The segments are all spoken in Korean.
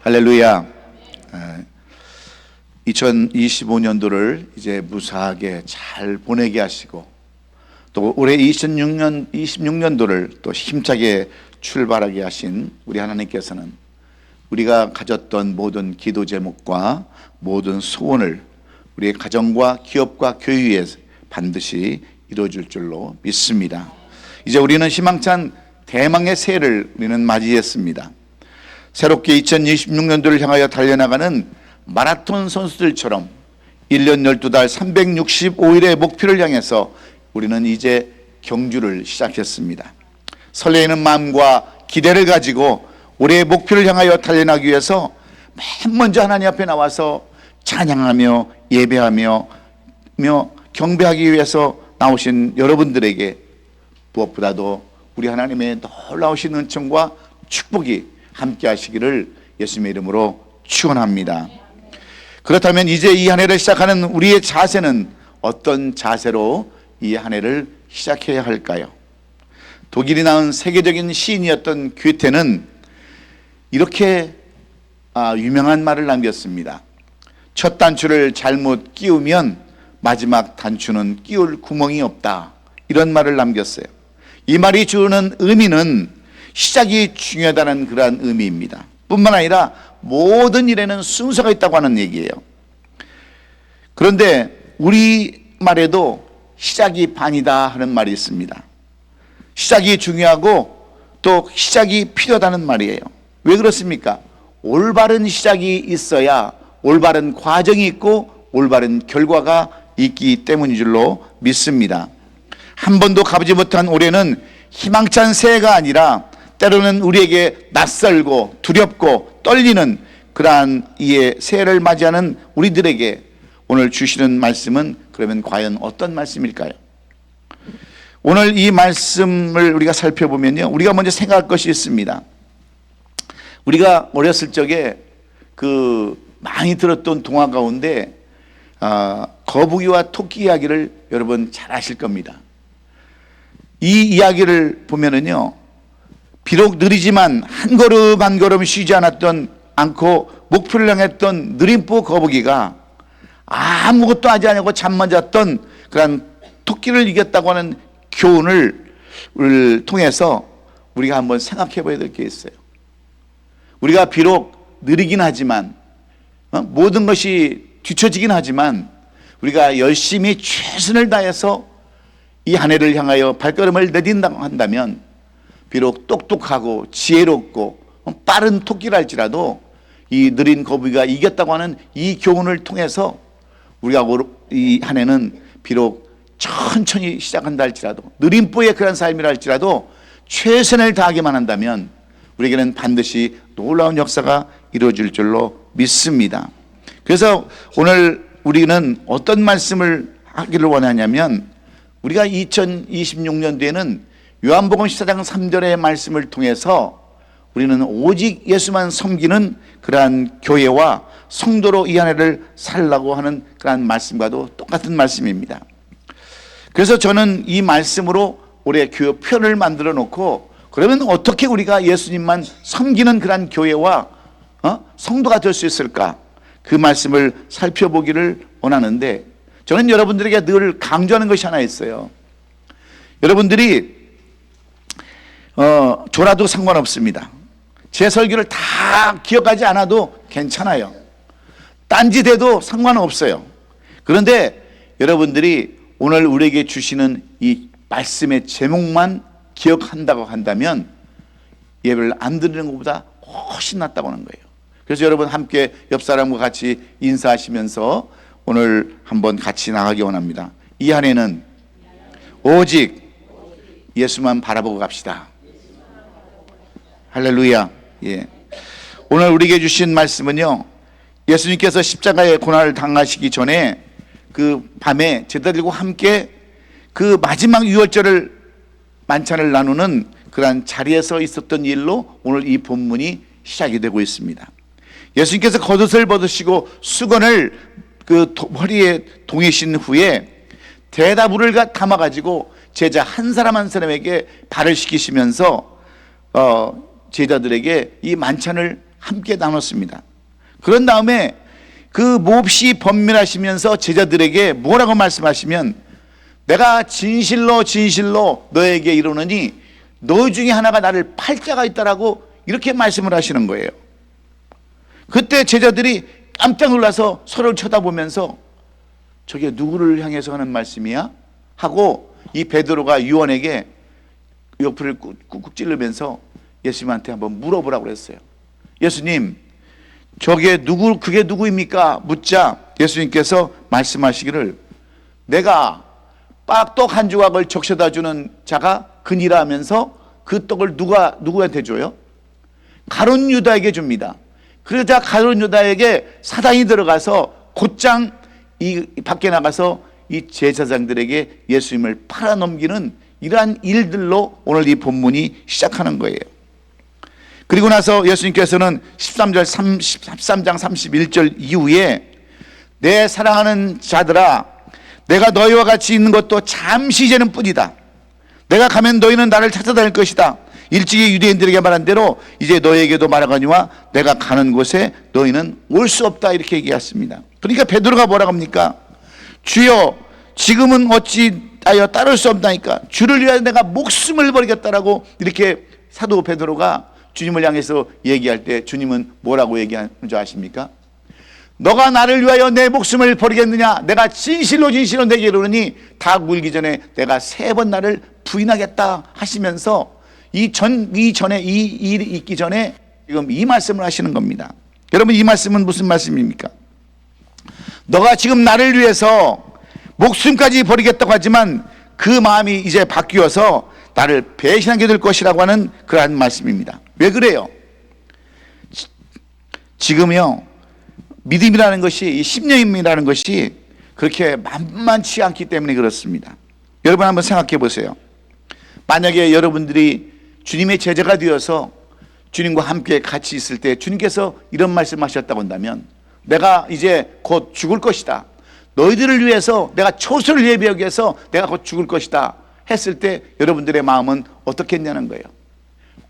할렐루야. 2025년도를 이제 무사하게 잘 보내게 하시고 또 올해 26년도를 또 힘차게 출발하게 하신 우리 하나님께서는 우리가 가졌던 모든 기도 제목과 모든 소원을 우리의 가정과 기업과 교회에 반드시 이루어질 줄로 믿습니다. 이제 우리는 희망찬 대망의 새해를 우리는 맞이했습니다. 새롭게 2026년도를 향하여 달려나가는 마라톤 선수들처럼 1년 12달 365일의 목표를 향해서 우리는 이제 경주를 시작했습니다. 설레이는 마음과 기대를 가지고 올해의 목표를 향하여 달려나가기 위해서 맨 먼저 하나님 앞에 나와서 찬양하며 예배하며 경배하기 위해서 나오신 여러분들에게 무엇보다도 우리 하나님의 놀라우신 은총과 축복이 함께 하시기를 예수님의 이름으로 축원합니다. 그렇다면 이제 이 한 해를 시작하는 우리의 자세는 어떤 자세로 이 한 해를 시작해야 할까요? 독일이 낳은 세계적인 시인이었던 괴테는 이렇게 유명한 말을 남겼습니다. 첫 단추를 잘못 끼우면 마지막 단추는 끼울 구멍이 없다. 이런 말을 남겼어요. 이 말이 주는 의미는 시작이 중요하다는 그러한 의미입니다. 뿐만 아니라 모든 일에는 순서가 있다고 하는 얘기예요. 그런데 우리말에도 시작이 반이다 하는 말이 있습니다. 시작이 중요하고 또 시작이 필요하다는 말이에요. 왜 그렇습니까? 올바른 시작이 있어야 올바른 과정이 있고 올바른 결과가 있기 때문인 줄로 믿습니다. 한 번도 가보지 못한 올해는 희망찬 새해가 아니라 때로는 우리에게 낯설고 두렵고 떨리는 그러한 이의 새해를 맞이하는 우리들에게 오늘 주시는 말씀은 그러면 과연 어떤 말씀일까요? 오늘 이 말씀을 우리가 살펴보면요, 우리가 먼저 생각할 것이 있습니다. 우리가 어렸을 적에 많이 들었던 동화 가운데 거북이와 토끼 이야기를 여러분 잘 아실 겁니다. 이 이야기를 보면은요, 비록 느리지만 한 걸음 한 걸음 쉬지 않고 목표를 향했던 느림보 거북이가 아무것도 하지 않고 잠만 잤던 그런 토끼를 이겼다고 하는 교훈을 통해서 우리가 한번 생각해 봐야 될 게 있어요. 우리가 비록 느리긴 하지만 모든 것이 뒤처지긴 하지만 우리가 열심히 최선을 다해서 이 한 해를 향하여 발걸음을 내딛는다고 한다면 비록 똑똑하고 지혜롭고 빠른 토끼라 할지라도 이 느린 거북이가 이겼다고 하는 이 교훈을 통해서 우리가 이 한 해는 비록 천천히 시작한다 할지라도 느림보의 그런 삶이라 할지라도 최선을 다하기만 한다면 우리에게는 반드시 놀라운 역사가 이루어질 줄로 믿습니다. 그래서 오늘 우리는 어떤 말씀을 하기를 원하냐면 우리가 2026년도에는 요한복음 14장 3절의 말씀을 통해서 우리는 오직 예수만 섬기는 그러한 교회와 성도로 이 한 해를 살라고 하는 그러한 말씀과도 똑같은 말씀입니다. 그래서 저는 이 말씀으로 올해 교회편을 만들어 놓고 그러면 어떻게 우리가 예수님만 섬기는 그러한 교회와 성도가 될 수 있을까? 그 말씀을 살펴보기를 원하는데 저는 여러분들에게 늘 강조하는 것이 하나 있어요. 여러분들이 졸아도 상관없습니다. 제 설교를 다 기억하지 않아도 괜찮아요. 딴짓해도 상관없어요. 그런데 여러분들이 오늘 우리에게 주시는 이 말씀의 제목만 기억한다고 한다면 예배를 안 드리는 것보다 훨씬 낫다고 하는 거예요. 그래서 여러분 함께 옆 사람과 같이 인사하시면서 오늘 한번 같이 나가기 원합니다. 이 한 해는 오직 예수만 바라보고 갑시다. 할렐루야. 예. 오늘 우리에게 주신 말씀은요, 예수님께서 십자가의 고난을 당하시기 전에 그 밤에 제자들과 함께 그 마지막 유월절을 만찬을 나누는 그러한 자리에서 있었던 일로 오늘 이 본문이 시작이 되고 있습니다. 예수님께서 겉옷을 벗으시고 수건을 허리에 동이신 후에 대다불을 담아가지고 제자 한 사람 한 사람에게 발을 씻기시면서 제자들에게 이 만찬을 함께 나눴습니다. 그런 다음에 그 몹시 번민하시면서 제자들에게 뭐라고 말씀하시면, 내가 진실로 진실로 너에게 이르노니 너희 중에 하나가 나를 팔 자가 있다라고 이렇게 말씀을 하시는 거예요. 그때 제자들이 깜짝 놀라서 서로를 쳐다보면서 저게 누구를 향해서 하는 말씀이야? 하고 이 베드로가 요한에게 옆을 꾹꾹 찌르면서 예수님한테 한번 물어보라고 그랬어요. 예수님, 그게 누구입니까? 묻자 예수님께서 말씀하시기를, 내가 떡 한 조각을 적셔다 주는 자가 그니라 하면서 그 떡을 누구한테 줘요? 가룟 유다에게 줍니다. 그러자 가룟 유다에게 사단이 들어가서 곧장 이 밖에 나가서 이 제사장들에게 예수님을 팔아넘기는 이러한 일들로 오늘 이 본문이 시작하는 거예요. 그리고 나서 예수님께서는 13장 31절 이후에, 내 사랑하는 자들아, 내가 너희와 같이 있는 것도 잠시 이제는 뿐이다. 내가 가면 너희는 나를 찾아다닐 것이다. 일찍이 유대인들에게 말한 대로 이제 너희에게도 말하거니와 내가 가는 곳에 너희는 올 수 없다. 이렇게 얘기했습니다. 그러니까 베드로가 뭐라고 합니까? 주여, 지금은 어찌하여 따를 수 없다니까. 주를 위하여 내가 목숨을 버리겠다라고 이렇게 사도 베드로가 주님을 향해서 얘기할 때 주님은 뭐라고 얘기하는 줄 아십니까? 너가 나를 위하여 내 목숨을 버리겠느냐? 내가 진실로 진실로 내게 이르노니 닭 물기 전에 내가 3번 나를 부인하겠다 하시면서 이 일이 있기 전에 지금 이 말씀을 하시는 겁니다. 여러분, 이 말씀은 무슨 말씀입니까? 너가 지금 나를 위해서 목숨까지 버리겠다고 하지만 그 마음이 이제 바뀌어서 나를 배신하게 될 것이라고 하는 그러한 말씀입니다. 왜 그래요? 지금요, 믿음이라는 것이, 이 심령임이라는 것이 그렇게 만만치 않기 때문에 그렇습니다. 여러분 한번 생각해 보세요. 만약에 여러분들이 주님의 제자가 되어서 주님과 함께 같이 있을 때 주님께서 이런 말씀하셨다고 한다면, 내가 이제 곧 죽을 것이다. 너희들을 위해서 내가 처소를 예비하기 위해서 내가 곧 죽을 것이다 했을 때 여러분들의 마음은 어떻겠냐는 거예요.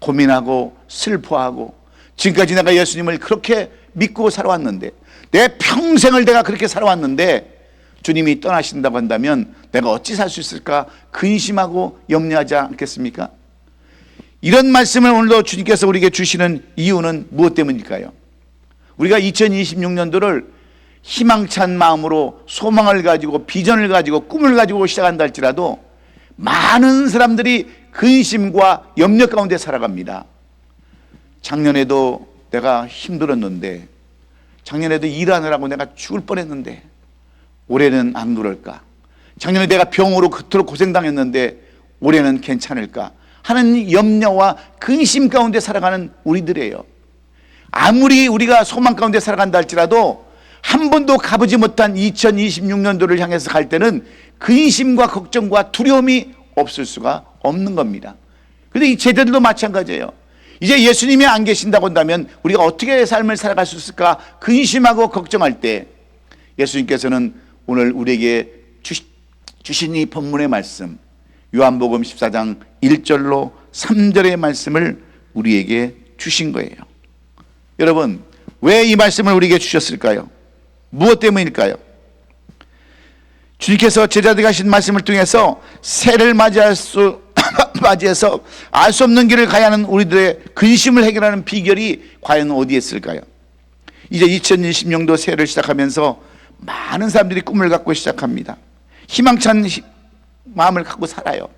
고민하고 슬퍼하고, 지금까지 내가 예수님을 그렇게 믿고 살아왔는데, 내 평생을 내가 그렇게 살아왔는데 주님이 떠나신다고 한다면 내가 어찌 살 수 있을까 근심하고 염려하지 않겠습니까? 이런 말씀을 오늘도 주님께서 우리에게 주시는 이유는 무엇 때문일까요? 우리가 2026년도를 희망찬 마음으로 소망을 가지고 비전을 가지고 꿈을 가지고 시작한다 할지라도 많은 사람들이 근심과 염려 가운데 살아갑니다. 작년에도 내가 힘들었는데, 작년에도 일하느라고 내가 죽을 뻔했는데 올해는 안 그럴까? 작년에 내가 병으로 그토록 고생당했는데 올해는 괜찮을까? 하는 염려와 근심 가운데 살아가는 우리들이에요. 아무리 우리가 소망 가운데 살아간다 할지라도 한 번도 가보지 못한 2026년도를 향해서 갈 때는 근심과 걱정과 두려움이 없을 수가 없는 겁니다. 그런데 이 제자들도 마찬가지예요. 이제 예수님이 안 계신다고 한다면 우리가 어떻게 삶을 살아갈 수 있을까 근심하고 걱정할 때, 예수님께서는 오늘 우리에게 주신 이 본문의 말씀, 요한복음 14장 1절로 3절의 말씀을 우리에게 주신 거예요. 여러분, 왜 이 말씀을 우리에게 주셨을까요? 무엇 때문일까요? 주님께서 제자들에게 하신 말씀을 통해서 새를 맞이해서 알 수 없는 길을 가야 하는 우리들의 근심을 해결하는 비결이 과연 어디에 있을까요? 이제 2020년도 새해를 시작하면서 많은 사람들이 꿈을 갖고 시작합니다. 희망찬 마음을 갖고 살아요.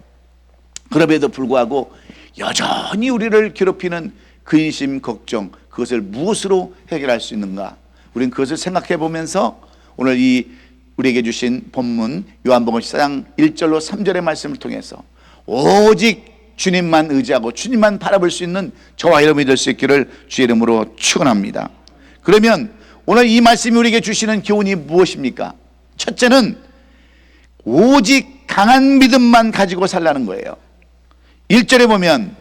그럼에도 불구하고 여전히 우리를 괴롭히는 근심, 걱정, 그것을 무엇으로 해결할 수 있는가? 우리는 그것을 생각해 보면서 오늘 이 우리에게 주신 본문 요한복음 14장 1절로 3절의 말씀을 통해서 오직 주님만 의지하고 주님만 바라볼 수 있는 저와 여러분이 될 수 있기를 주의 이름으로 축원합니다. 그러면 오늘 이 말씀이 우리에게 주시는 교훈이 무엇입니까? 첫째는 오직 강한 믿음만 가지고 살라는 거예요. 1절에 보면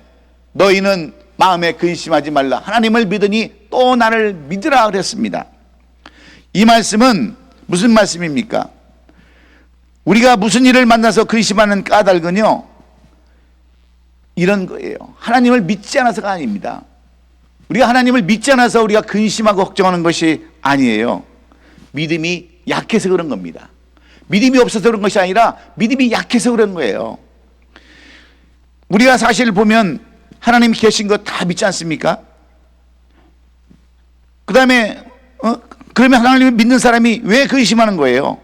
너희는 마음에 근심하지 말라, 하나님을 믿으니 또 나를 믿으라 그랬습니다. 이 말씀은 무슨 말씀입니까? 우리가 무슨 일을 만나서 근심하는 까닭은요, 이런 거예요. 하나님을 믿지 않아서가 아닙니다. 우리가 하나님을 믿지 않아서 우리가 근심하고 걱정하는 것이 아니에요. 믿음이 약해서 그런 겁니다. 믿음이 없어서 그런 것이 아니라 믿음이 약해서 그런 거예요. 우리가 사실 보면 하나님 계신 거 다 믿지 않습니까? 그 다음에 그러면 하나님을 믿는 사람이 왜 근심하는 거예요?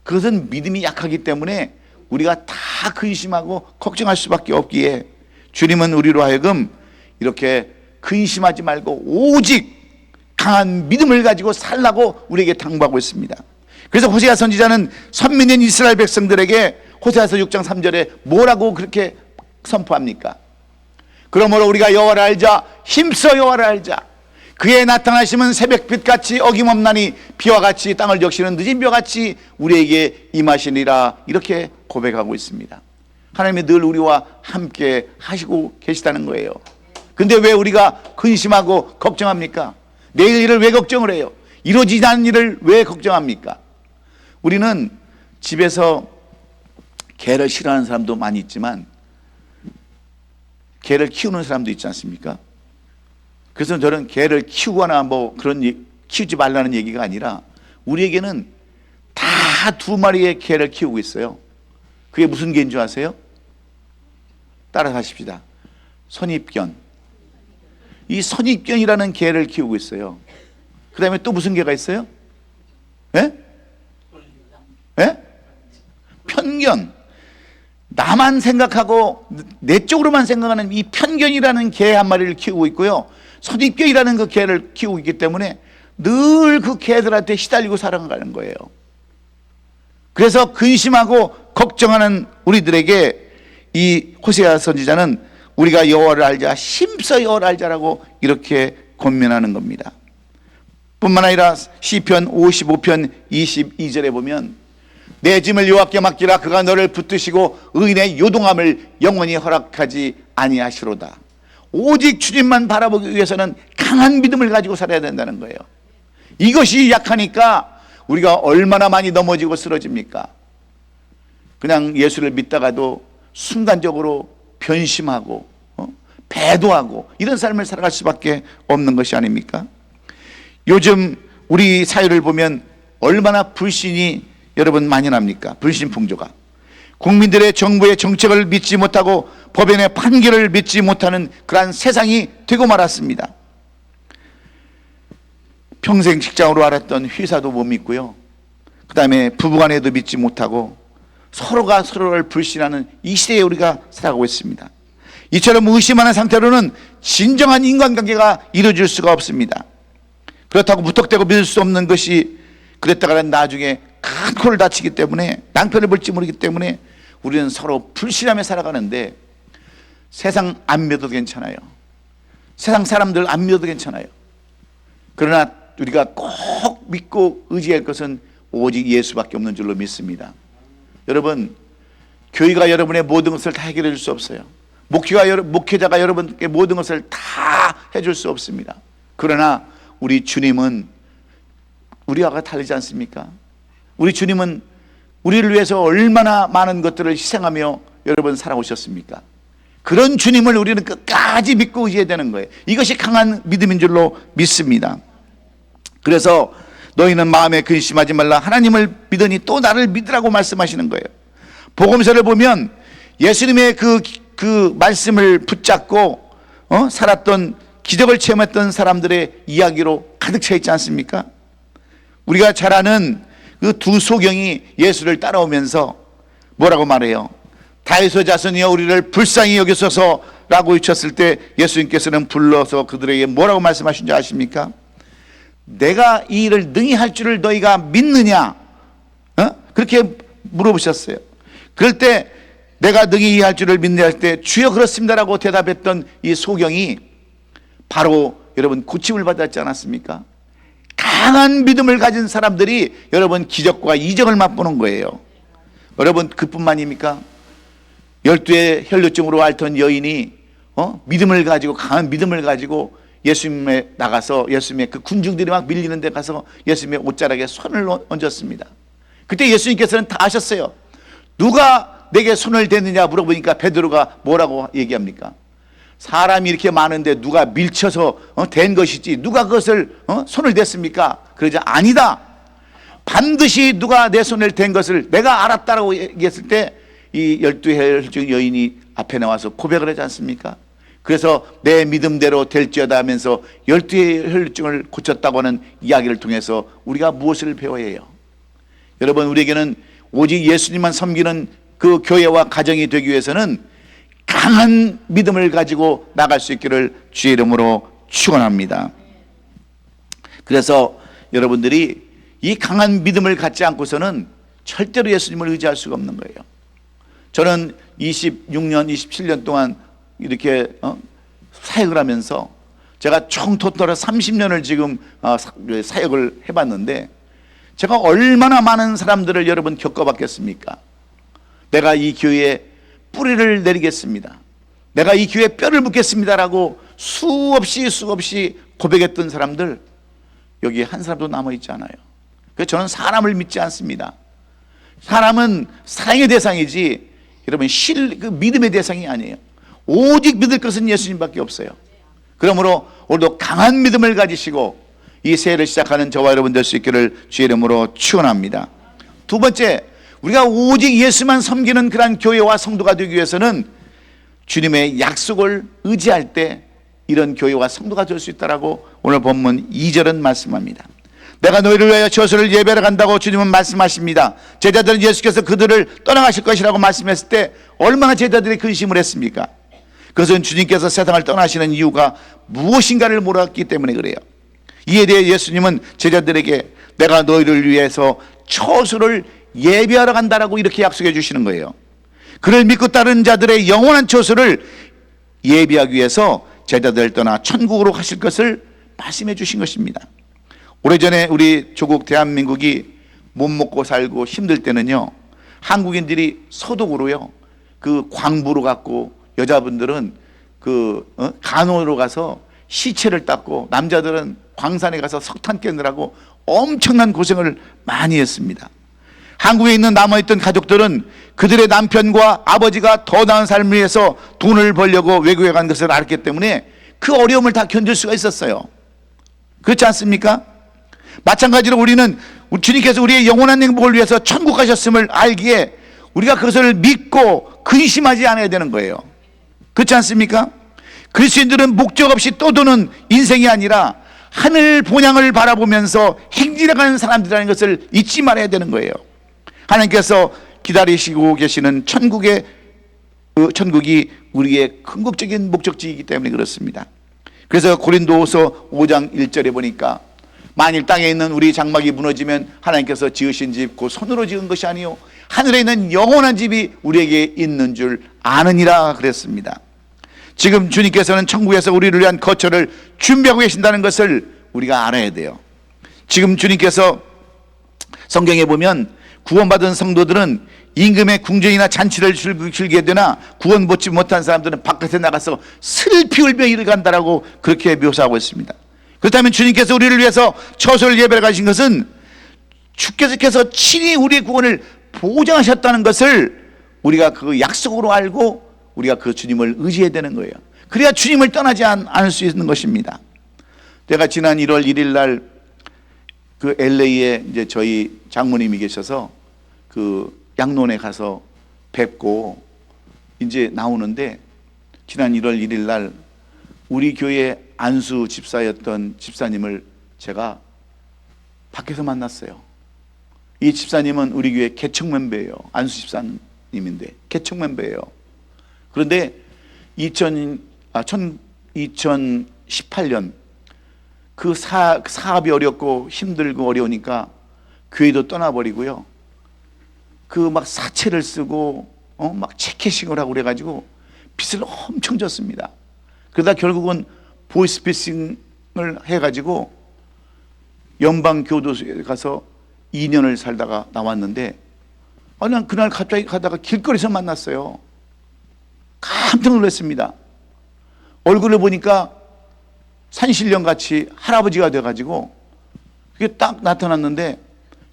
그것은 믿음이 약하기 때문에 우리가 다 근심하고 걱정할 수밖에 없기에 주님은 우리로 하여금 이렇게 근심하지 말고 오직 강한 믿음을 가지고 살라고 우리에게 당부하고 있습니다. 그래서 호세아 선지자는 선민인 이스라엘 백성들에게 호세아서 6장 3절에 뭐라고 그렇게 선포합니까? 그러므로 우리가 여호와를 알자, 힘써 여호와를 알자. 그의 나타나심은 새벽빛같이 어김없나니 비와 같이 땅을 적시는 늦은 벼같이 우리에게 임하시니라. 이렇게 고백하고 있습니다. 하나님이 늘 우리와 함께 하시고 계시다는 거예요. 근데 왜 우리가 근심하고 걱정합니까? 내일 일을 왜 걱정을 해요? 이루어지지 않은 일을 왜 걱정합니까? 우리는 집에서 개를 싫어하는 사람도 많이 있지만 개를 키우는 사람도 있지 않습니까? 그래서 저는 개를 키우거나 뭐 그런 키우지 말라는 얘기가 아니라 우리에게는 다 2마리의 개를 키우고 있어요. 그게 무슨 개인 줄 아세요? 따라하십시다. 선입견. 이 선입견이라는 개를 키우고 있어요. 그 다음에 또 무슨 개가 있어요? 예? 예? 편견. 나만 생각하고 내 쪽으로만 생각하는 이 편견이라는 개 한 마리를 키우고 있고요. 선입견이라는 그 개를 키우고 있기 때문에 늘 그 개들한테 시달리고 살아가는 거예요. 그래서 근심하고 걱정하는 우리들에게 이 호세아 선지자는 우리가 여호와를 알자, 힘써 여호와를 알자라고 이렇게 권면하는 겁니다. 뿐만 아니라 시편 55편 22절에 보면 내 짐을 여호와께 맡기라. 그가 너를 붙드시고 의인의 요동함을 영원히 허락하지 아니하시로다. 오직 주님만 바라보기 위해서는 강한 믿음을 가지고 살아야 된다는 거예요. 이것이 약하니까 우리가 얼마나 많이 넘어지고 쓰러집니까? 그냥 예수를 믿다가도 순간적으로 변심하고 배도하고 이런 삶을 살아갈 수밖에 없는 것이 아닙니까? 요즘 우리 사회를 보면 얼마나 불신이 여러분 만연합니까? 불신 풍조가. 국민들의 정부의 정책을 믿지 못하고 법원의 판결을 믿지 못하는 그러한 세상이 되고 말았습니다. 평생 직장으로 알았던 회사도 못 믿고요. 그 다음에 부부간에도 믿지 못하고 서로가 서로를 불신하는 이 시대에 우리가 살아가고 있습니다. 이처럼 의심하는 상태로는 진정한 인간관계가 이루어질 수가 없습니다. 그렇다고 무턱대고 믿을 수 없는 것이 그랬다가는 나중에 큰 코를 다치기 때문에 낭패를 볼지 모르기 때문에 우리는 서로 불신하며 살아가는데 세상 안 믿어도 괜찮아요. 세상 사람들 안 믿어도 괜찮아요. 그러나 우리가 꼭 믿고 의지할 것은 오직 예수밖에 없는 줄로 믿습니다. 여러분, 교회가 여러분의 모든 것을 다 해결해 줄 수 없어요. 목회자가 여러분께 모든 것을 다 해줄 수 없습니다. 그러나 우리 주님은 우리와 다르지 않습니까? 우리 주님은 우리를 위해서 얼마나 많은 것들을 희생하며 여러분 살아오셨습니까? 그런 주님을 우리는 끝까지 믿고 의지해야 되는 거예요. 이것이 강한 믿음인 줄로 믿습니다. 그래서 너희는 마음에 근심하지 말라. 하나님을 믿으니 또 나를 믿으라고 말씀하시는 거예요. 복음서를 보면 예수님의 그 말씀을 붙잡고 살았던 기적을 체험했던 사람들의 이야기로 가득 차 있지 않습니까? 우리가 잘 아는 그 두 소경이 예수를 따라오면서 뭐라고 말해요? 다윗의 자손이여 우리를 불쌍히 여기소서라고 외쳤을 때 예수님께서는 불러서 그들에게 뭐라고 말씀하신 줄 아십니까? 내가 이 일을 능히 할 줄을 너희가 믿느냐? 그렇게 물어보셨어요. 그럴 때 내가 능히 할 줄을 믿느냐 할 때 주여 그렇습니다라고 대답했던 이 소경이 바로 여러분 고침을 받았지 않았습니까? 강한 믿음을 가진 사람들이 여러분 기적과 이적을 맛보는 거예요. 여러분 그뿐만입니까? 12의 혈루증으로 앓던 여인이 믿음을 가지고 강한 믿음을 가지고 예수님에 나가서 예수님의 그 군중들이 막 밀리는 데 가서 예수님의 옷자락에 손을 얹었습니다. 그때 예수님께서는 다 아셨어요. 누가 내게 손을 대느냐 물어보니까 베드로가 뭐라고 얘기합니까? 사람이 이렇게 많은데 누가 밀쳐서 된 것이지 누가 그것을 손을 댔습니까? 그러자 아니다. 반드시 누가 내 손을 댄 것을 내가 알았다라고 얘기했을 때 이 12 혈증 여인이 앞에 나와서 고백을 하지 않습니까? 그래서 내 믿음대로 될지어다 하면서 12 혈증을 고쳤다고 하는 이야기를 통해서 우리가 무엇을 배워야 해요? 여러분, 우리에게는 오직 예수님만 섬기는 그 교회와 가정이 되기 위해서는 강한 믿음을 가지고 나갈 수 있기를 주의 이름으로 축원합니다. 그래서 여러분들이 이 강한 믿음을 갖지 않고서는 절대로 예수님을 의지할 수가 없는 거예요. 저는 26년, 27년 동안 이렇게 사역을 하면서 제가 총 토탈로 30년을 지금 사역을 해봤는데 제가 얼마나 많은 사람들을 여러분 겪어봤겠습니까? 내가 이 교회에 뿌리를 내리겠습니다. 내가 이 교회에 뼈를 묻겠습니다라고 수없이 고백했던 사람들 여기 한 사람도 남아있지 않아요. 그래서 저는 사람을 믿지 않습니다. 사람은 사랑의 대상이지 여러분 그 믿음의 대상이 아니에요. 오직 믿을 것은 예수님밖에 없어요. 그러므로 오늘도 강한 믿음을 가지시고 이 새해를 시작하는 저와 여러분 될 수 있기를 주의 이름으로 축원합니다. 두 번째, 우리가 오직 예수만 섬기는 그런 교회와 성도가 되기 위해서는 주님의 약속을 의지할 때 이런 교회와 성도가 될 수 있다라고 오늘 본문 2절은 말씀합니다. 내가 너희를 위하여 저수를 예배하러 간다고 주님은 말씀하십니다. 제자들은 예수께서 그들을 떠나가실 것이라고 말씀했을 때 얼마나 제자들이 근심을 했습니까? 그것은 주님께서 세상을 떠나시는 이유가 무엇인가를 몰랐기 때문에 그래요. 이에 대해 예수님은 제자들에게 내가 너희를 위해서 처소를 예배하러 간다라고 이렇게 약속해 주시는 거예요. 그를 믿고 따르는 자들의 영원한 처소를 예배하기 위해서 제자들을 떠나 천국으로 가실 것을 말씀해 주신 것입니다. 오래전에 우리 조국 대한민국이 못 먹고 살고 힘들 때는요, 한국인들이 소독으로요 그 광부로 갖고 여자분들은 그 간호로 가서 시체를 닦고 남자들은 광산에 가서 석탄 깨느라고 엄청난 고생을 많이 했습니다. 한국에 있는 남아있던 가족들은 그들의 남편과 아버지가 더 나은 삶을 위해서 돈을 벌려고 외국에 간 것을 알았기 때문에 그 어려움을 다 견딜 수가 있었어요. 그렇지 않습니까? 마찬가지로 우리는 주님께서 우리의 영원한 행복을 위해서 천국 가셨음을 알기에 우리가 그것을 믿고 근심하지 않아야 되는 거예요. 그렇지 않습니까? 그리스도인들은 목적 없이 떠도는 인생이 아니라 하늘 본향을 바라보면서 행진해가는 사람들이라는 것을 잊지 말아야 되는 거예요. 하나님께서 기다리시고 계시는 천국이 우리의 궁극적인 목적지이기 때문에 그렇습니다. 그래서 고린도후서 5장 1절에 보니까 만일 땅에 있는 우리 장막이 무너지면 하나님께서 지으신 집 곧 손으로 지은 것이 아니요 하늘에 있는 영원한 집이 우리에게 있는 줄 아느니라 그랬습니다. 지금 주님께서는 천국에서 우리를 위한 거처를 준비하고 계신다는 것을 우리가 알아야 돼요. 지금 주님께서 성경에 보면 구원받은 성도들은 임금의 궁전이나 잔치를 즐기게 되나 구원 받지 못한 사람들은 바깥에 나가서 슬피 울며 일을 간다라고 그렇게 묘사하고 있습니다. 그렇다면 주님께서 우리를 위해서 처소를 예배를 가신 것은 주께서 친히 우리의 구원을 보장하셨다는 것을 우리가 그 약속으로 알고 우리가 그 주님을 의지해야 되는 거예요. 그래야 주님을 떠나지 않을 수 있는 것입니다. 제가 지난 1월 1일 날 그 LA에 이제 저희 장모님이 계셔서 그 양론에 가서 뵙고 이제 나오는데 지난 1월 1일 날 우리 교회 안수 집사였던 집사님을 제가 밖에서 만났어요. 이 집사님은 우리 교회 개척 멤버예요. 안수 집사님인데 개척 멤버예요. 그런데 2018년 그 사업이 어렵고 힘들고 어려우니까 교회도 떠나버리고요. 그 막 사채를 쓰고 막 체크싱을 하고 그래가지고 빚을 엄청 졌습니다. 그러다 결국은 보이스피싱을 해가지고 연방교도소에 가서 2년을 살다가 나왔는데 난 그날 갑자기 가다가 길거리에서 만났어요. 깜짝 놀랐습니다. 얼굴을 보니까 산신령같이 할아버지가 돼가지고 그게 딱 나타났는데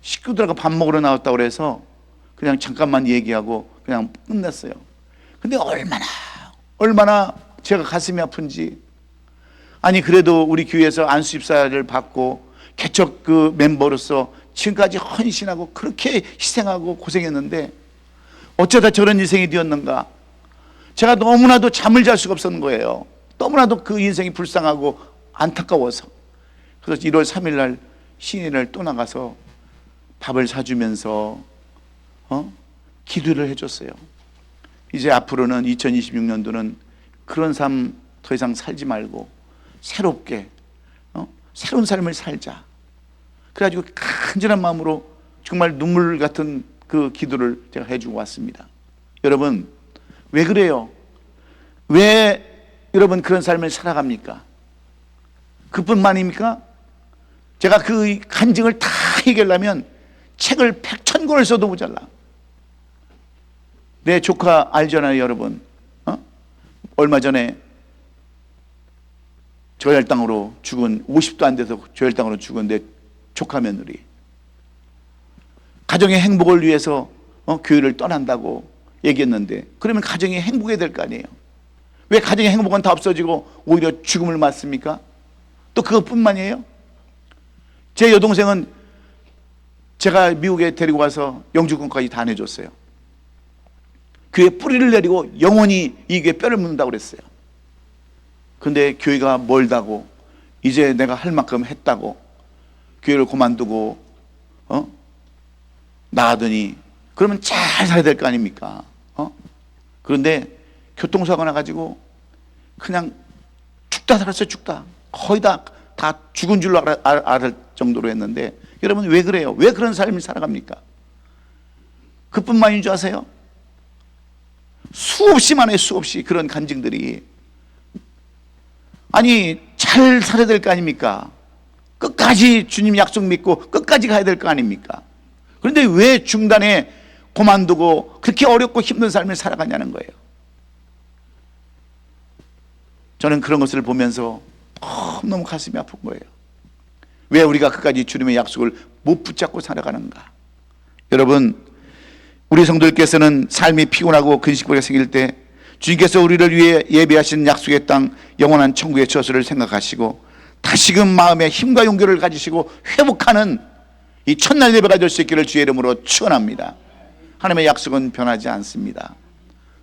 식구들하고 밥 먹으러 나왔다고 그래서 그냥 잠깐만 얘기하고 그냥 끝냈어요. 근데 얼마나 제가 가슴이 아픈지. 아니 그래도 우리 교회에서 안수집사를 받고 개척 그 멤버로서 지금까지 헌신하고 그렇게 희생하고 고생했는데 어쩌다 저런 인생이 되었는가. 제가 너무나도 잠을 잘 수가 없었는 거예요. 너무나도 그 인생이 불쌍하고 안타까워서. 그래서 1월 3일 날 시인을 또 나가서 밥을 사주면서 기도를 해줬어요. 이제 앞으로는 2026년도는 그런 삶 더 이상 살지 말고 새롭게 새로운 삶을 살자. 그래가지고 간절한 마음으로 정말 눈물 같은 그 기도를 제가 해주고 왔습니다. 여러분 왜 그래요? 왜 여러분 그런 삶을 살아갑니까? 그뿐만입니까? 제가 그 간증을 다 해결하면 책을 100,000권을 써도 모자라. 내 조카 알잖아요 여러분. 얼마 전에 저혈당으로 죽은 50도 안 돼서 저혈당으로 죽은 내 조카 며느리. 가정의 행복을 위해서 교회를 떠난다고 얘기했는데 그러면 가정이 행복해야 될 거 아니에요. 왜 가정의 행복은 다 없어지고 오히려 죽음을 맞습니까? 또 그것뿐만이에요. 제 여동생은 제가 미국에 데리고 가서 영주권까지 다 내줬어요. 교회 뿌리를 내리고 영원히 이 교회 뼈를 묻는다고 그랬어요. 근데 교회가 멀다고 이제 내가 할 만큼 했다고 교회를 그만두고 나가더니 그러면 잘 살아야 될 거 아닙니까? 그런데 교통사고 나가지고 그냥 죽다 살았어요. 죽다. 거의 다 죽은 줄로 알을 정도로 했는데 여러분 왜 그래요? 왜 그런 삶을 살아갑니까? 그뿐만인 줄 아세요? 수없이 많아요. 수없이 그런 간증들이. 아니 잘 살아야 될 거 아닙니까? 끝까지 주님 약속 믿고 끝까지 가야 될 거 아닙니까? 그런데 왜 중단에 그만두고 그렇게 어렵고 힘든 삶을 살아가냐는 거예요. 저는 그런 것을 보면서 너무 가슴이 아픈 거예요. 왜 우리가 끝까지 주님의 약속을 못 붙잡고 살아가는가? 여러분 우리 성도들께서는 삶이 피곤하고 근심거리가 생길 때 주님께서 우리를 위해 예비하신 약속의 땅 영원한 천국의 저수를 생각하시고 다시금 마음의 힘과 용기를 가지시고 회복하는 이 첫날 예배가 될 수 있기를 주의 이름으로 축원합니다. 하나님의 약속은 변하지 않습니다.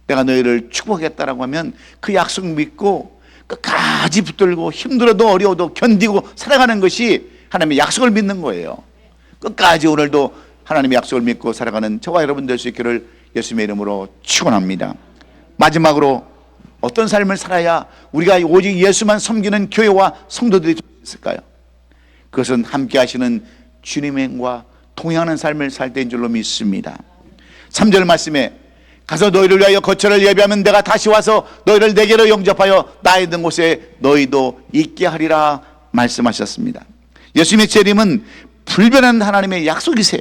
내가 너희를 축복하겠다라고 하면 그 약속 믿고 끝까지 붙들고 힘들어도 어려워도 견디고 살아가는 것이 하나님의 약속을 믿는 거예요. 끝까지 오늘도 하나님의 약속을 믿고 살아가는 저와 여러분 될 수 있기를 예수님의 이름으로 축원합니다. 마지막으로 어떤 삶을 살아야 우리가 오직 예수만 섬기는 교회와 성도들이 있을까요? 그것은 함께 하시는 주님과 동행하는 삶을 살 때인 줄로 믿습니다. 3절 말씀에 가서 너희를 위하여 거처를 예비하면 내가 다시 와서 너희를 내게로 영접하여 나의 있는 곳에 너희도 있게 하리라 말씀하셨습니다. 예수님의 재림은 불변한 하나님의 약속이세요.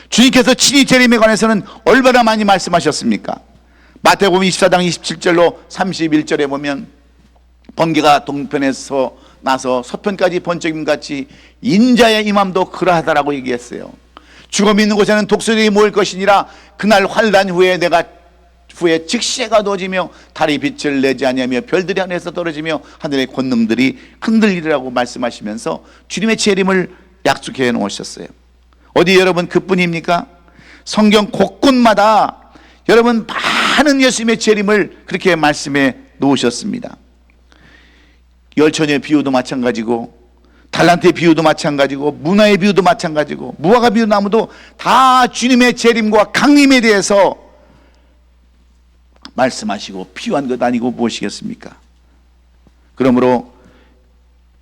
주님께서 친히 재림에 관해서는 얼마나 많이 말씀하셨습니까? 마태복음 24장 27절로 31절에 보면 번개가 동편에서 나서 서편까지 번쩍임같이 인자의 임함도 그러하다라고 얘기했어요. 죽음이 있는 곳에는 독수리들이 모일 것이니라. 그날 환난 후에 내가 후에 즉시 해가 어두워지며 달이 빛을 내지 아니하며 별들이 하늘에서 떨어지며 하늘의 권능들이 흔들리리라고 말씀하시면서 주님의 재림을 약속해 놓으셨어요. 어디 여러분 그뿐입니까? 성경 곳곳마다 여러분 많은 예수님의 재림을 그렇게 말씀해 놓으셨습니다. 열처녀의 비유도 마찬가지고 달란트의 비유도 마찬가지고 문화의 비유도 마찬가지고 무화과 비유 나무도 다 주님의 재림과 강림에 대해서 말씀하시고 비유한 것 아니고 무엇이겠습니까? 그러므로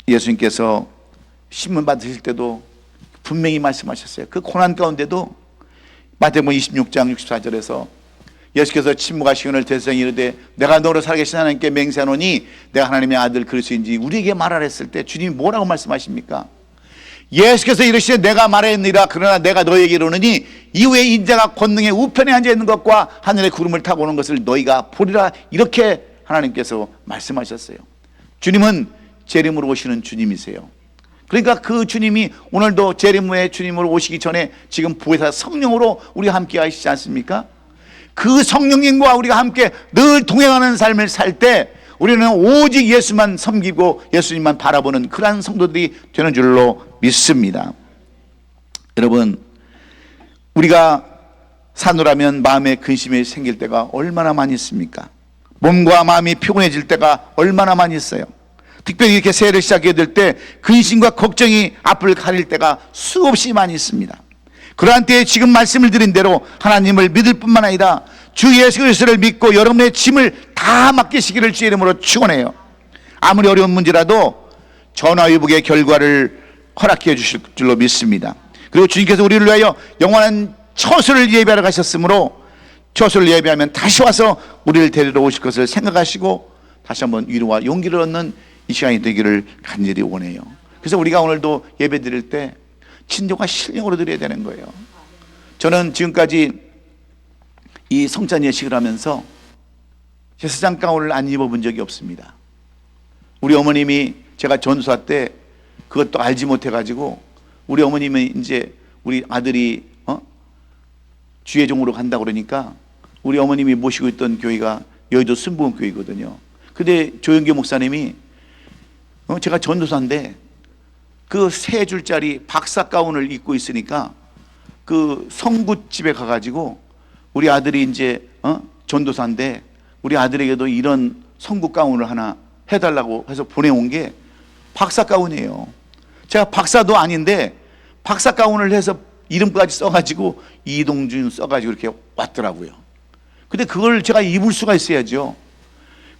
예수님께서 신문 받으실 때도 분명히 말씀하셨어요. 그 고난 가운데도 마태복음 26장 64절에서 예수께서 침묵과 시간을 대성히 이르되 내가 너로 살아계신 하나님께 맹세하노니 내가 하나님의 아들 그리스도인지 우리에게 말하라 했을 때 주님이 뭐라고 말씀하십니까? 예수께서 이르시되 내가 말했느니라. 그러나 내가 너에게 이르노니 이후에 인자가 권능의 우편에 앉아 있는 것과 하늘의 구름을 타고 오는 것을 너희가 보리라. 이렇게 하나님께서 말씀하셨어요. 주님은 재림으로 오시는 주님이세요. 그러니까 그 주님이 오늘도 재림 후에 주님으로 오시기 전에 지금 보혜사 성령으로 우리와 함께 하시지 않습니까? 그 성령님과 우리가 함께 늘 동행하는 삶을 살 때 우리는 오직 예수만 섬기고 예수님만 바라보는 그러한 성도들이 되는 줄로 믿습니다. 여러분, 우리가 사노라면 마음에 근심이 생길 때가 얼마나 많이 있습니까? 몸과 마음이 피곤해질 때가 얼마나 많이 있어요. 특별히 이렇게 새해를 시작해야 될 때 근심과 걱정이 앞을 가릴 때가 수없이 많이 있습니다. 그러한 때에 지금 말씀을 드린 대로 하나님을 믿을 뿐만 아니라 주 예수 그리스도를 믿고 여러분의 짐을 다 맡기시기를 주의 이름으로 축원해요. 아무리 어려운 문제라도 전화위복의 결과를 허락해 주실 줄로 믿습니다. 그리고 주님께서 우리를 위하여 영원한 처소를 예배하러 가셨으므로 처소를 예배하면 다시 와서 우리를 데리러 오실 것을 생각하시고 다시 한번 위로와 용기를 얻는 이 시간이 되기를 간절히 원해요. 그래서 우리가 오늘도 예배 드릴 때 진정과 신령으로 드려야 되는 거예요. 저는 지금까지 이 성찬 예식을 하면서 제사장 가운을 안 입어본 적이 없습니다. 우리 어머님이 제가 전도사 때 그것도 알지 못해가지고 우리 어머님은 이제 우리 아들이 주의 종으로 간다 그러니까 우리 어머님이 모시고 있던 교회가 여의도 순복음교회거든요. 근데 조영기 목사님이 제가 전도사인데 그 3줄짜리 박사 가운을 입고 있으니까 그 성구집에 가가지고 우리 아들이 이제 전도사인데 우리 아들에게도 이런 성구 가운을 하나 해달라고 해서 보내온 게 박사 가운이에요. 제가 박사도 아닌데 박사 가운을 해서 이름까지 써가지고 이동준 써가지고 이렇게 왔더라고요. 근데 그걸 제가 입을 수가 있어야죠.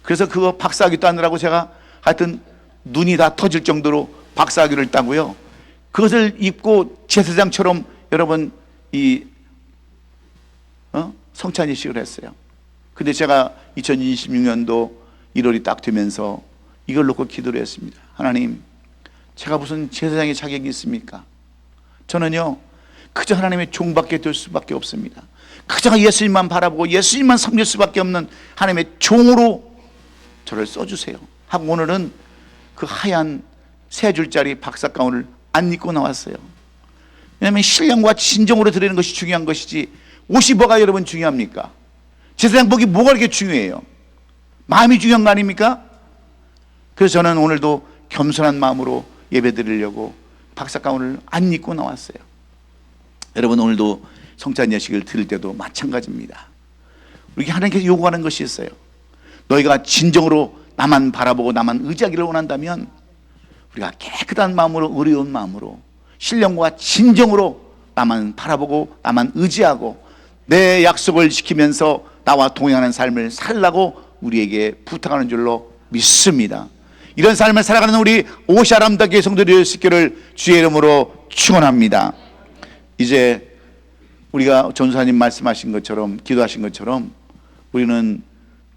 그래서 그거 박사학위 따느라고 제가 하여튼 눈이 다 터질 정도로 박사학위를 따고요. 그것을 입고 제사장처럼 여러분 이 성찬 예식을 했어요. 근데 제가 2026년도 1월이 딱 되면서 이걸 놓고 기도를 했습니다. 하나님, 제가 무슨 제사장의 자격이 있습니까? 저는요 그저 하나님의 종밖에 될 수밖에 없습니다. 그저 예수님만 바라보고 예수님만 섬길 수밖에 없는 하나님의 종으로 저를 써주세요 하고 오늘은 그 하얀 3줄짜리 박사 가운을 안 입고 나왔어요. 왜냐하면 신령과 진정으로 드리는 것이 중요한 것이지 옷이 뭐가 여러분 중요합니까? 제사장복이 뭐가 그렇게 중요해요? 마음이 중요한 거 아닙니까? 그래서 저는 오늘도 겸손한 마음으로 예배 드리려고 박사 가운을 안 입고 나왔어요. 여러분, 오늘도 성찬 예식을 드릴 때도 마찬가지입니다. 우리가 하나님께서 요구하는 것이 있어요. 너희가 진정으로 나만 바라보고 나만 의지하기를 원한다면 우리가 깨끗한 마음으로, 의로운 마음으로, 신령과 진정으로 나만 바라보고 나만 의지하고 내 약속을 지키면서 나와 동행하는 삶을 살라고 우리에게 부탁하는 줄로 믿습니다. 이런 삶을 살아가는 우리 오샤람다교회 성도들이 될 수 있기를 주의 이름으로 축원합니다. 이제 우리가 전도사님 말씀하신 것처럼, 기도하신 것처럼 우리는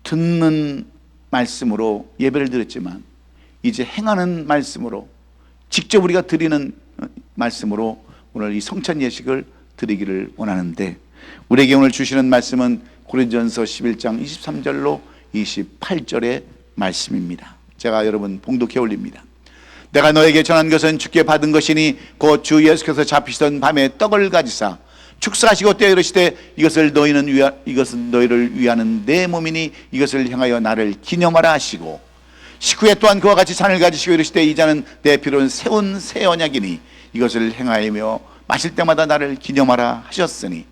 듣는 말씀으로 예배를 드렸지만 이제 행하는 말씀으로, 직접 우리가 드리는 말씀으로 오늘 이 성찬 예식을 드리기를 원하는데, 우리에게 오늘 주시는 말씀은 고린도전서 11장 23절로 28절의 말씀입니다. 제가 여러분 봉독해 올립니다. 내가 너에게 전한 것은 주께 받은 것이니 곧 주 예수께서 잡히시던 밤에 떡을 가지사 축사하시고 떼어 이르시되 이것은 너희를 위하는 내 몸이니 이것을 향하여 나를 기념하라 하시고, 식후에 또한 그와 같이 잔을 가지시고 이르시되 이 잔은 내 피로 세운 새 언약이니 이것을 행하며 마실 때마다 나를 기념하라 하셨으니,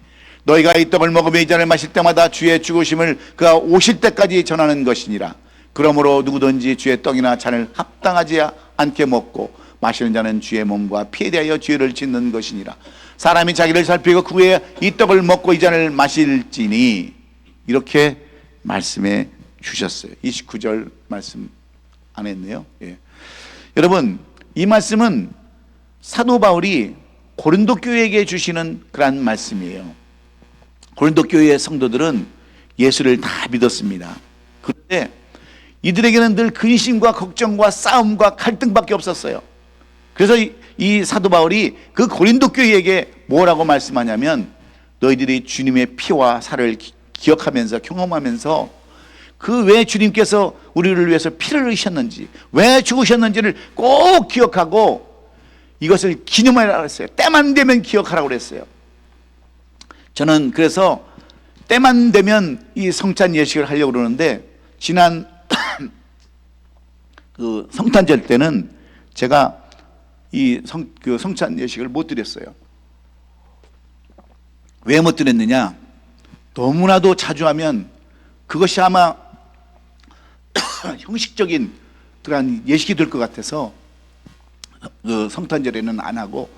너희가 이 떡을 먹으며 이 잔을 마실 때마다 주의 죽으심을 그가 오실 때까지 전하는 것이니라. 그러므로 누구든지 주의 떡이나 잔을 합당하지 않게 먹고 마시는 자는 주의 몸과 피에 대하여 죄를 짓는 것이니라. 사람이 자기를 살피고 그 후에 이 떡을 먹고 이 잔을 마실지니, 이렇게 말씀해 주셨어요. 29절 말씀 안 했네요. 예. 여러분, 이 말씀은 사도 바울이 고린도 교회에게 주시는 그런 말씀이에요. 고린도 교회의 성도들은 예수를 다 믿었습니다. 그런데 이들에게는 늘 근심과 걱정과 싸움과 갈등밖에 없었어요. 그래서 이 사도 바울이 그 고린도 교회에게 뭐라고 말씀하냐면, 너희들이 주님의 피와 살을 기억하면서 경험하면서 그 왜 주님께서 우리를 위해서 피를 흘리셨는지, 왜 죽으셨는지를 꼭 기억하고 이것을 기념하라고 했어요. 때만 되면 기억하라고 그랬어요. 저는 그래서 때만 되면 이 성찬 예식을 하려고 그러는데, 지난 그 성탄절 때는 제가 이 성찬 예식을 못 드렸어요. 왜 못 드렸느냐? 너무나도 자주 하면 그것이 아마 형식적인 그러한 예식이 될 것 같아서 그 성탄절에는 안 하고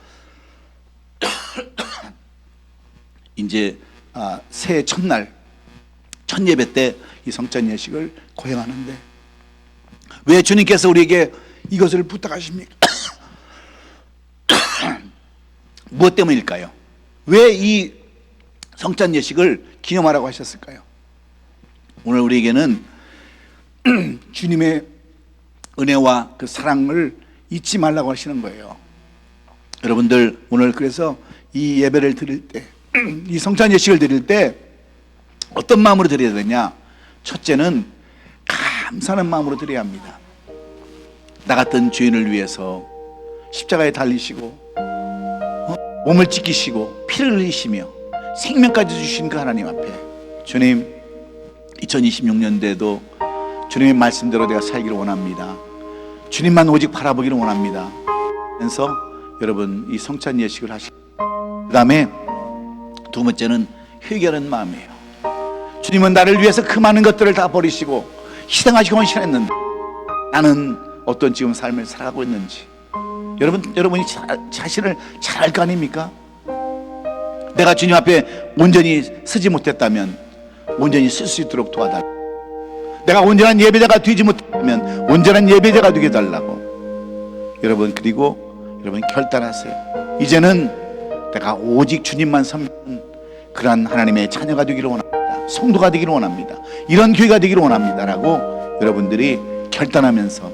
이제 새해 첫날 첫 예배 때 이 성찬 예식을 거행하는데, 왜 주님께서 우리에게 이것을 부탁하십니까? 무엇 때문일까요? 왜 이 성찬 예식을 기념하라고 하셨을까요? 오늘 우리에게는 주님의 은혜와 그 사랑을 잊지 말라고 하시는 거예요. 여러분들 오늘 그래서 이 예배를 드릴 때, 이 성찬 예식을 드릴 때 어떤 마음으로 드려야 되냐? 첫째는 감사하는 마음으로 드려야 합니다. 나 같은 죄인을 위해서 십자가에 달리시고 몸을 찢기시고 피를 흘리시며 생명까지 주신 그 하나님 앞에, 주님 2026년대에도 주님의 말씀대로 내가 살기를 원합니다. 주님만 오직 바라보기를 원합니다. 그래서 여러분 이 성찬 예식을 하시고, 그 다음에 두 번째는 회개하는 마음이에요. 주님은 나를 위해서 그 많은 것들을 다 버리시고 희생하시고 헌신했는데 나는 어떤 지금 삶을 살아가고 있는지 여러분이 자신을 잘 알 거 아닙니까? 내가 주님 앞에 온전히 서지 못했다면 온전히 쓸 수 있도록 도와달라. 내가 온전한 예배자가 되지 못했다면 온전한 예배자가 되게 해달라고. 여러분, 그리고 여러분 결단하세요. 이제는 내가 오직 주님만 섬기는 그러한 하나님의 자녀가 되기를 원합니다. 성도가 되기를 원합니다. 이런 교회가 되기를 원합니다 라고 여러분들이 결단하면서,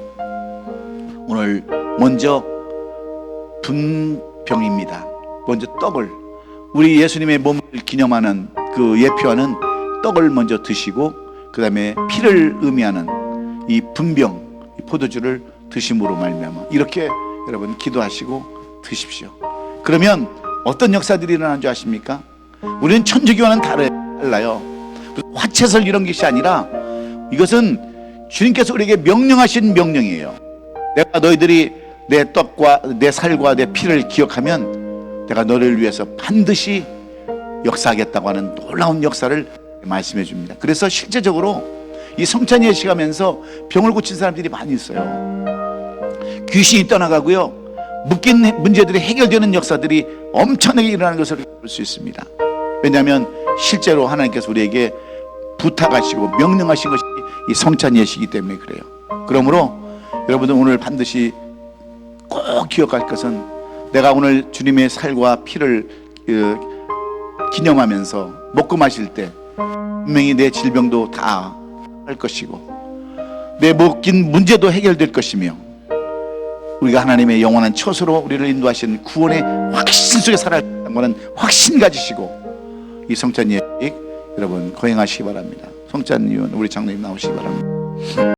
오늘 먼저 분병입니다. 먼저 떡을, 우리 예수님의 몸을 기념하는 그 예표하는 떡을 먼저 드시고, 그 다음에 피를 의미하는 이 분병, 이 포도주를 드심으로 말미암아 이렇게 여러분 기도하시고 드십시오. 그러면 어떤 역사들이 일어나는 줄 아십니까? 우리는 천주교와는 달라요. 화채설 이런 것이 아니라 이것은 주님께서 우리에게 명령하신 명령이에요. 내가 너희들이 내 떡과 내 살과 내 피를 기억하면 내가 너를 위해서 반드시 역사하겠다고 하는 놀라운 역사를 말씀해 줍니다. 그래서 실제적으로 이 성찬 예식하면서 병을 고친 사람들이 많이 있어요. 귀신이 떠나가고요, 묶인 문제들이 해결되는 역사들이 엄청나게 일어나는 것을 볼 수 있습니다. 왜냐하면 실제로 하나님께서 우리에게 부탁하시고 명령하신 것이 이 성찬 예식이기 때문에 그래요. 그러므로 여러분들 오늘 반드시 꼭 기억할 것은, 내가 오늘 주님의 살과 피를 기념하면서 먹고 마실 때 분명히 내 질병도 다 할 것이고 내 묶인 문제도 해결될 것이며, 우리가 하나님의 영원한 처소로 우리를 인도하신 구원의 확신 속에 살아갈 것이라는 확신 가지시고 이 성찬 예식 여러분 거행하시기 바랍니다. 성찬 위원 우리 장로님 나오시기 바랍니다.